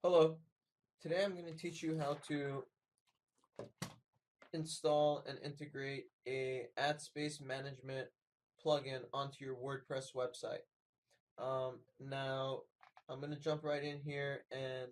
Hello, today I'm going to teach you how to install and integrate a ad space management plugin onto your WordPress website. Now, I'm going to jump right in here and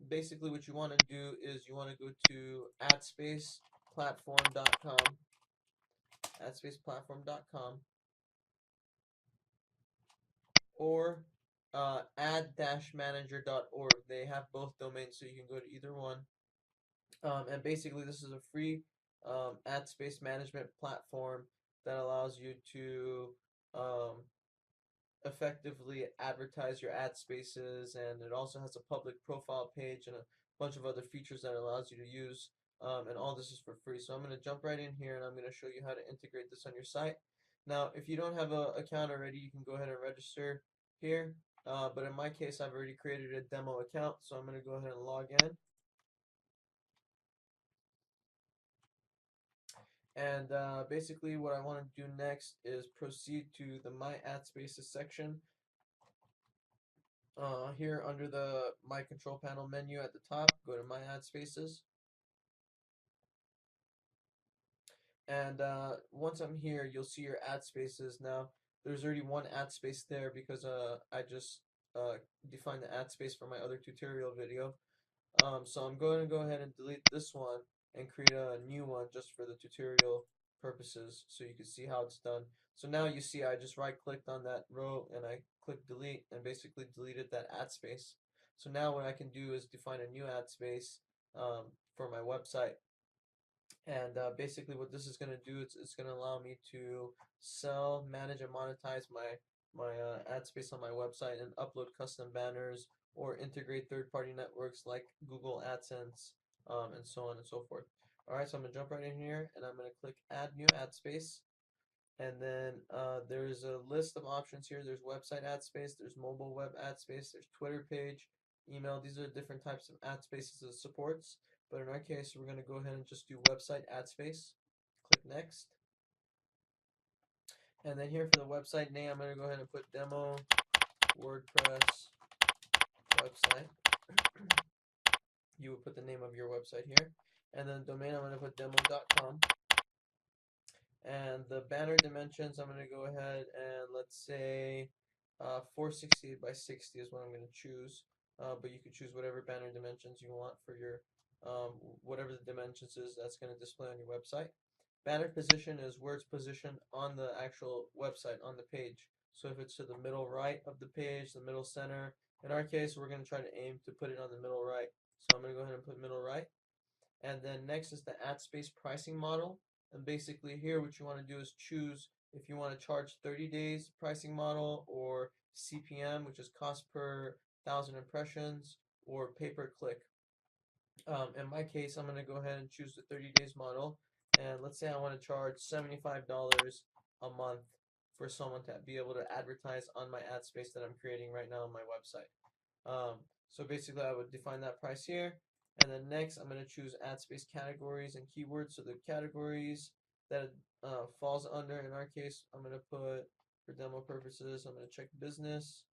basically what you want to do is you want to go to adsplatform.com or ad-manager.org. They have both domains, so you can go to either one. And basically, this is a free ad space management platform that allows you to um, effectively advertise your ad spaces, and it also has a public profile page and a bunch of other features that it allows you to use. And all this is for free. So I'm going to jump right in here and I'm going to show you how to integrate this on your site. Now, if you don't have an account already, you can go ahead and register here. But in my case, I've already created a demo account, so I'm going to go ahead and log in. And basically what I want to do next is proceed to the My Ad Spaces section. Here under the My Control Panel menu at the top, go to My Ad Spaces. And once I'm here, you'll see your ad spaces. Now, there's already one ad space there because I just defined the ad space for my other tutorial video. So I'm going to go ahead and delete this one and create a new one just for the tutorial purposes so you can see how it's done. So now you see I just right clicked on that row and I click delete and basically deleted that ad space. So now what I can do is define a new ad space for my website. And basically what this is going to do is it's going to allow me to sell, manage, and monetize my ad space on my website and upload custom banners or integrate third-party networks like Google AdSense and so on and so forth. Alright, so I'm going to jump right in here and I'm going to click Add New Ad Space. And then there's a list of options here. There's website ad space, there's mobile web ad space, there's Twitter page, email. These are different types of ad spaces it supports. But in our case, we're going to go ahead and just do website ad space. Click next. And then here for the website name, I'm going to go ahead and put demo WordPress website. You would put the name of your website here. And then domain, I'm going to put demo.com. And the banner dimensions, I'm going to go ahead and let's say 468 by 60 is what I'm going to choose. But you can choose whatever banner dimensions you want for your whatever the dimensions is that's going to display on your website. Banner position is where it's positioned on the actual website, on the page. So if it's to the middle right of the page, the middle center, in our case, we're going to try to aim to put it on the middle right. So I'm going to go ahead and put middle right. And then next is the ad space pricing model. And basically here what you want to do is choose if you want to charge 30 days pricing model or CPM, which is cost per 1,000 impressions, or pay per click. In my case, I'm going to go ahead and choose the 30 days model. And let's say I want to charge $75 a month for someone to be able to advertise on my ad space that I'm creating right now on my website. So basically I would define that price here. And then next I'm going to choose ad space categories and keywords. So the categories that it falls under, in our case, I'm going to put, for demo purposes, I'm going to check business,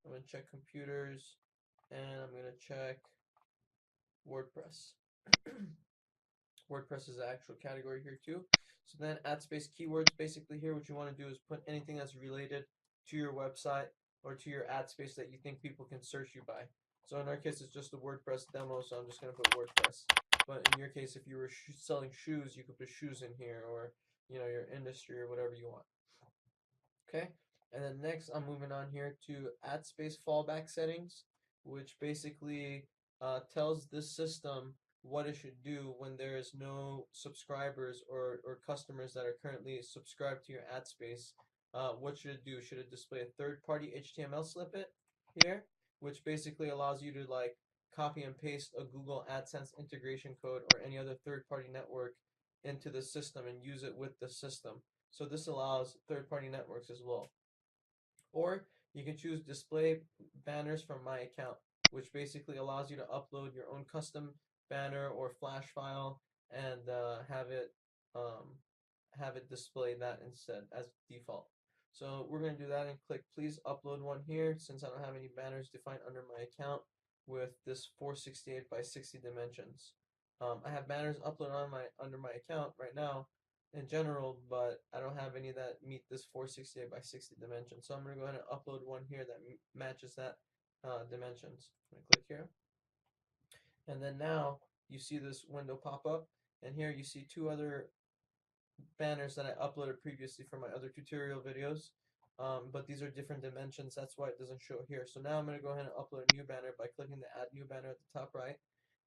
I'm going to check computers, and I'm going to check WordPress. WordPress is an actual category here too. So then ad space keywords, basically here what you want to do is put anything that's related to your website or to your ad space that you think people can search you by. So in our case it's just a WordPress demo, so I'm just going to put WordPress. But in your case, if you were selling shoes, you could put shoes in here, or your industry or whatever you want. Okay, and then next I'm moving on here to ad space fallback settings, which basically tells this system what it should do when there is no subscribers or customers that are currently subscribed to your ad space. What should it do? Should it display a third-party HTML snippet here, which basically allows you to like copy and paste a Google AdSense integration code or any other third-party network into the system and use it with the system? So this allows third-party networks as well. Or you can choose display banners from my account, which basically allows you to upload your own custom banner or flash file and have it display that instead as default. So we're going to do that and click please upload one here since I don't have any banners defined under my account. with this 468 by 60 dimensions. I have banners uploaded on under my account right now in general, but I don't have any that meet this 468 by 60 dimension. So I'm going to go ahead and upload one here that matches that dimensions. I'm going to click here, and then now you see this window pop up, and here you see two other banners that I uploaded previously for my other tutorial videos, but these are different dimensions. That's why it doesn't show here. So now I'm going to go ahead and upload a new banner by clicking the add new banner at the top right,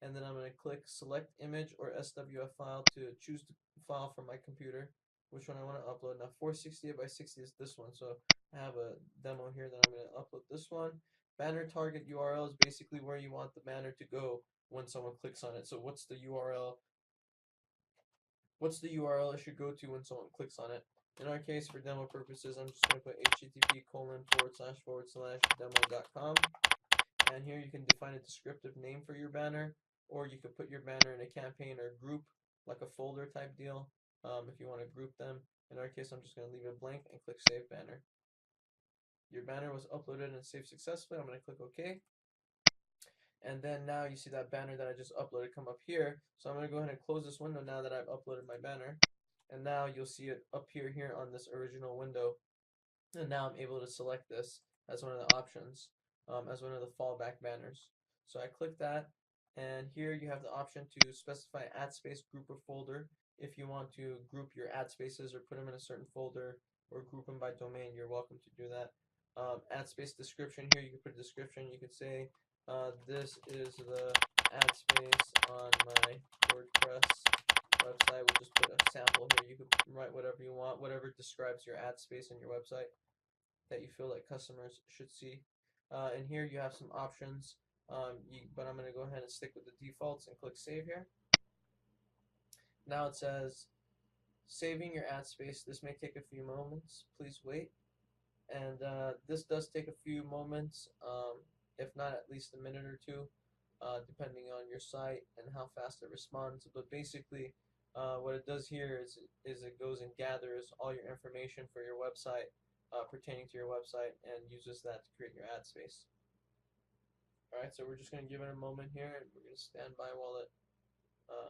and then I'm going to click select image or SWF file to choose the file from my computer which one I want to upload. Now 468 by 60 is this one, so I have a demo here that I'm going to upload this one. Banner target URL is basically where you want the banner to go when someone clicks on it. So what's the URL it should go to when someone clicks on it. In our case, for demo purposes, I'm just going to put http://demo.com, and here you can define a descriptive name for your banner, or you could put your banner in a campaign or group, like a folder type deal, if you want to group them. In our case, I'm just going to leave it blank and click Save Banner. Your banner was uploaded and saved successfully. I'm going to click OK. And then now you see that banner that I just uploaded come up here. So I'm going to go ahead and close this window now that I've uploaded my banner. And now you'll see it appear here on this original window. And now I'm able to select this as one of the options, as one of the fallback banners. So I click that, and here you have the option to specify ad space, group, or folder. If you want to group your ad spaces or put them in a certain folder or group them by domain, you're welcome to do that. Ad space description, here you can put a description. You could say, this is the ad space on my WordPress website. We'll just put a sample here. You can write whatever you want, whatever describes your ad space in your website that you feel like customers should see. And here you have some options, but I'm going to go ahead and stick with the defaults and click Save here. Now it says, saving your ad space. This may take a few moments. Please wait. And this does take a few moments, if not at least a minute or two, depending on your site and how fast it responds. But basically, what it does here is it goes and gathers all your information for your website, pertaining to your website, and uses that to create your ad space. Alright, so we're just going to give it a moment here, and we're going to stand by while it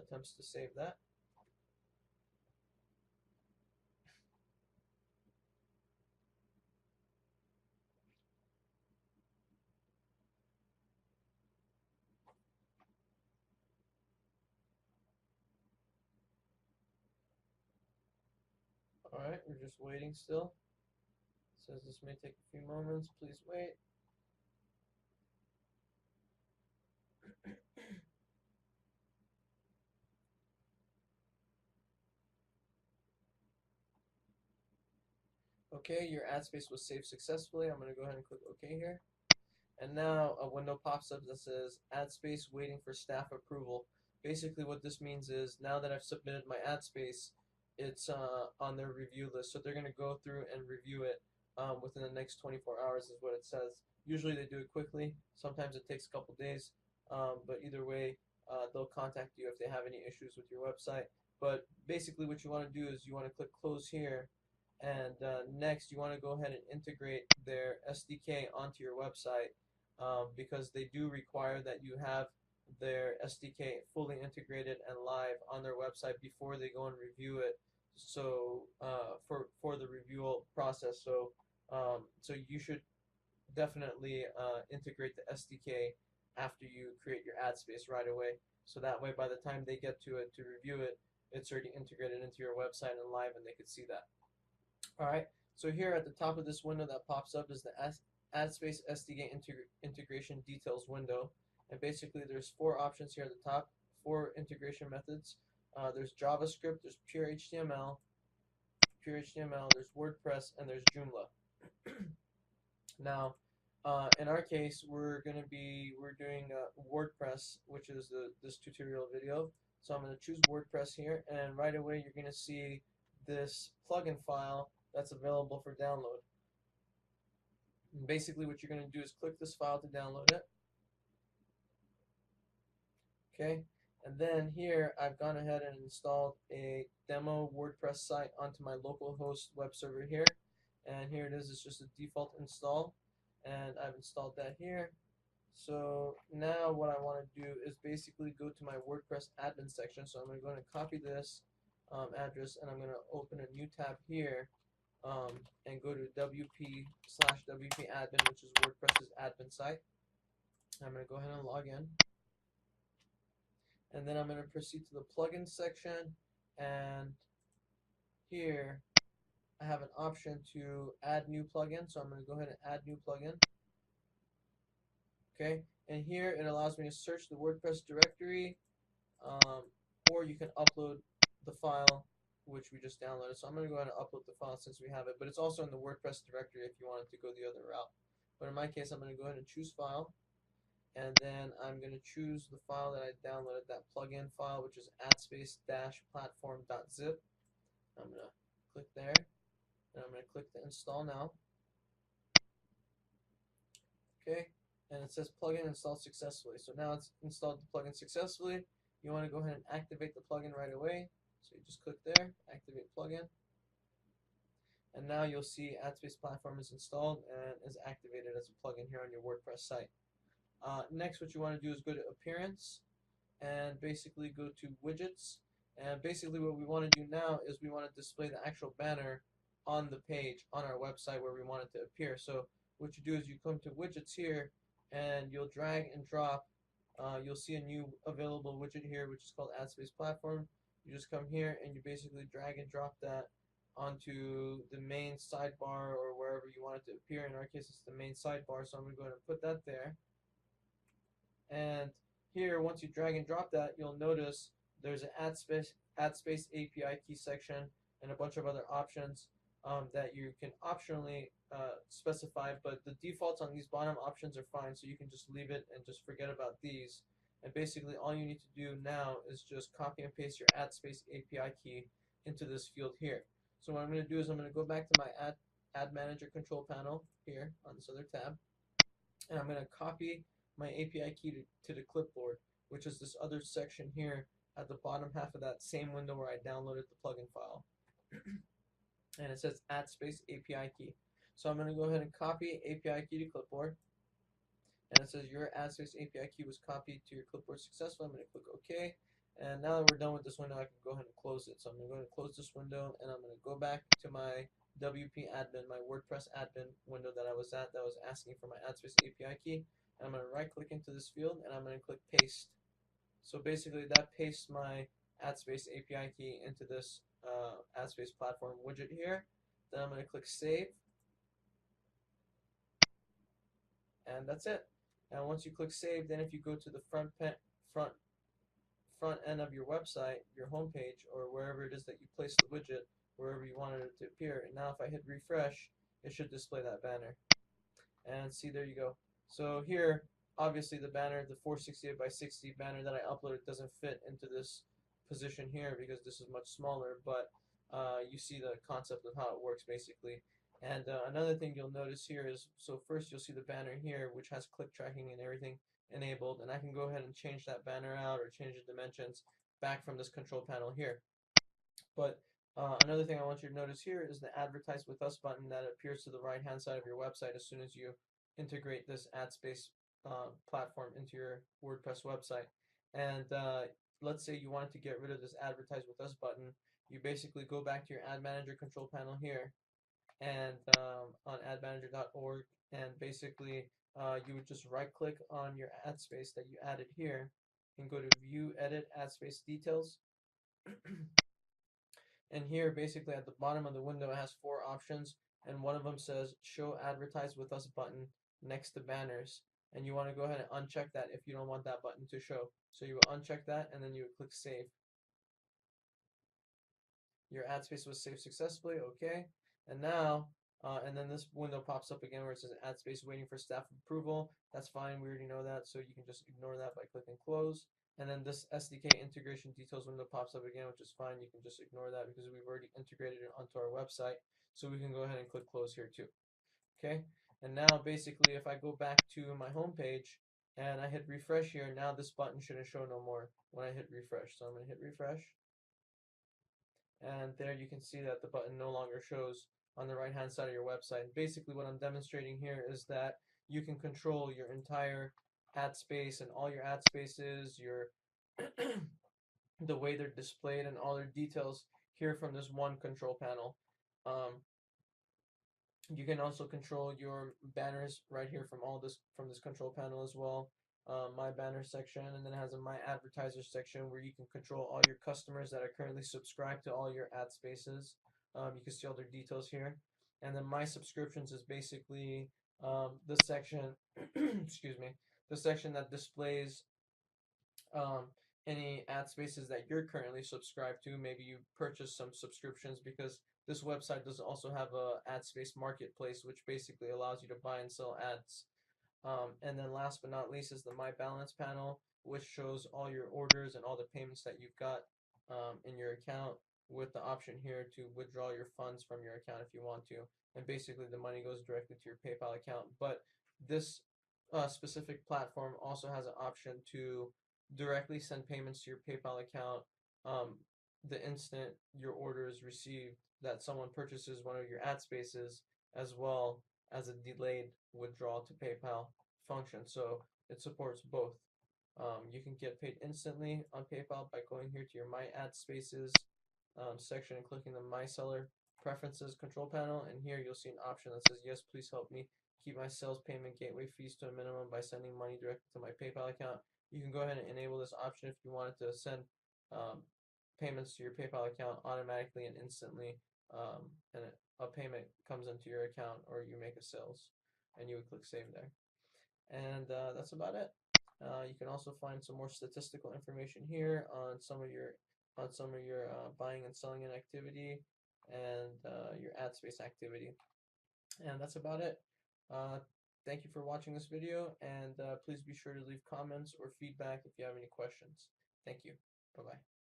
attempts to save that. Alright, we're just waiting still. It says this may take a few moments. Please wait. Okay, your ad space was saved successfully. I'm going to go ahead and click OK here. And now a window pops up that says ad space waiting for staff approval. Basically what this means is now that I've submitted my ad space, it's on their review list. So they're going to go through and review it within the next 24 hours is what it says. Usually they do it quickly. Sometimes it takes a couple days. But either way, they'll contact you if they have any issues with your website. But basically what you want to do is you want to click close here. And next you want to go ahead and integrate their SDK onto your website. Because they do require that you have their SDK fully integrated and live on their website before they go and review it. So for the review process, so you should definitely integrate the SDK after you create your ad space right away. So that way, by the time they get to it to review it, it's already integrated into your website and live, and they could see that. Alright, so here at the top of this window that pops up is the AdSpace SDK integration details window. And basically there's four options here at the top, four integration methods. There's JavaScript, there's pure HTML, there's WordPress, and there's Joomla. Now, in our case, we're doing WordPress, which is this tutorial video. So I'm going to choose WordPress here, and right away you're going to see this plugin file that's available for download. And basically what you're going to do is click this file to download it. Okay, and then here I've gone ahead and installed a demo WordPress site onto my localhost web server here. And here it is, it's just a default install. And I've installed that here. So now what I want to do is basically go to my WordPress admin section. So I'm going to go ahead and copy this address, and I'm going to open a new tab here and go to wp/wp admin, which is WordPress's admin site. I'm going to go ahead and log in, and then I'm going to proceed to the plugin section, and here I have an option to add new plugin. So I'm going to go ahead and add new plugin. Okay, and here it allows me to search the WordPress directory, or you can upload the file which we just downloaded. So I'm going to go ahead and upload the file since we have it, but it's also in the WordPress directory if you wanted to go the other route. But in my case, I'm going to go ahead and choose file, and then I'm going to choose the file that I downloaded, that plugin file, which is adspace-platform.zip. I'm going to click there, and I'm going to click the install now. Okay, and it says plugin installed successfully. So now it's installed the plugin successfully. You want to go ahead and activate the plugin right away. So you just click there, activate plugin, and now you'll see AdSpace Platform is installed and is activated as a plugin here on your WordPress site. Next, what you want to do is go to Appearance and basically go to Widgets. And basically what we want to do now is we want to display the actual banner on the page on our website where we want it to appear. So what you do is you come to Widgets here, and you'll drag and drop. You'll see a new available widget here, which is called AdSpace Platform. You just come here and you basically drag and drop that onto the main sidebar or wherever you want it to appear. In our case, it's the main sidebar, so I'm going to go ahead and put that there. And here, once you drag and drop that, you'll notice there's an AdSpace API key section and a bunch of other options that you can optionally specify, but the defaults on these bottom options are fine, so you can just leave it and just forget about these. And basically all you need to do now is just copy and paste your AdSpace API key into this field here. So what I'm going to do is I'm going to go back to my Ad Manager control panel here on this other tab, and I'm going to copy my API key to the clipboard, which is this other section here at the bottom half of that same window where I downloaded the plugin file. And it says AdSpace API key. So I'm going to go ahead and copy API key to clipboard, and it says your AdSpace API key was copied to your clipboard successfully. I'm going to click OK. And now that we're done with this window, I can go ahead and close it. So I'm going to go ahead and close this window, and I'm going to go back to my WP admin, my WordPress admin window that I was at that was asking for my AdSpace API key. And I'm going to right click into this field, and I'm going to click paste. So basically that pastes my AdSpace API key into this AdSpace platform widget here. Then I'm going to click save, and that's it. And once you click save, then if you go to the front end of your website, your home page, or wherever it is that you place the widget, wherever you wanted it to appear. And now if I hit refresh, it should display that banner. And see, there you go. So here, obviously the banner, the 468 by 60 banner that I uploaded doesn't fit into this position here because this is much smaller, but you see the concept of how it works basically. And another thing you'll notice here is, so first you'll see the banner here, which has click tracking and everything enabled, and I can go ahead and change that banner out or change the dimensions back from this control panel here. But another thing I want you to notice here is the Advertise with Us button that appears to the right hand side of your website as soon as you integrate this AdSpace platform into your WordPress website. And let's say you wanted to get rid of this Advertise with Us button. You basically go back to your Ad Manager control panel here, and on admanager.org, and basically you would just right click on your ad space that you added here and go to View, Edit, Ad Space Details. And here, basically at the bottom of the window, it has four options, and one of them says Show Advertise with Us button next to banners. And you want to go ahead and uncheck that if you don't want that button to show. So you would uncheck that, and then you would click Save. Your ad space was saved successfully, okay. And now, and then this window pops up again where it says ad space waiting for staff approval. That's fine, we already know that, so you can just ignore that by clicking close. And then this SDK integration details window pops up again, which is fine. You can just ignore that because we've already integrated it onto our website. So we can go ahead and click close here too. Okay, and now basically if I go back to my home page and I hit refresh here, now this button shouldn't show no more when I hit refresh. So I'm going to hit refresh, and there you can see that the button no longer shows on the right hand side of your website. And basically what I'm demonstrating here is that you can control your entire ad space and all your ad spaces, your the way they're displayed and all their details here from this one control panel. Um, you can also control your banners right here from this control panel as well. My banner section, and then it has a my advertiser section where you can control all your customers that are currently subscribed to all your ad spaces. You can see all their details here. And then my subscriptions is basically the section, excuse me, the section that displays um, any ad spaces that you're currently subscribed to. Maybe you purchased some subscriptions because this website does also have a ad space marketplace, which basically allows you to buy and sell ads. And then last but not least is the My Balance panel, which shows all your orders and all the payments that you've got in your account with the option here to withdraw your funds from your account if you want to. And basically the money goes directly to your PayPal account. But this specific platform also has an option to directly send payments to your PayPal account um, the instant your order is received, that someone purchases one of your ad spaces, as well as a delayed withdrawal to PayPal function. So it supports both. You can get paid instantly on PayPal by going here to your My Ad Spaces section and clicking the My Seller Preferences control panel. And here you'll see an option that says, yes, please help me keep my sales payment gateway fees to a minimum by sending money directly to my PayPal account. You can go ahead and enable this option if you wanted to send um, payments to your PayPal account automatically and instantly, and a payment comes into your account, or you make a sales, and you would click save there. And that's about it. You can also find some more statistical information here on some of your buying and selling an activity and your ad space activity. And that's about it. Uh, Thank you for watching this video, and please be sure to leave comments or feedback if you have any questions. Thank you. Bye-bye.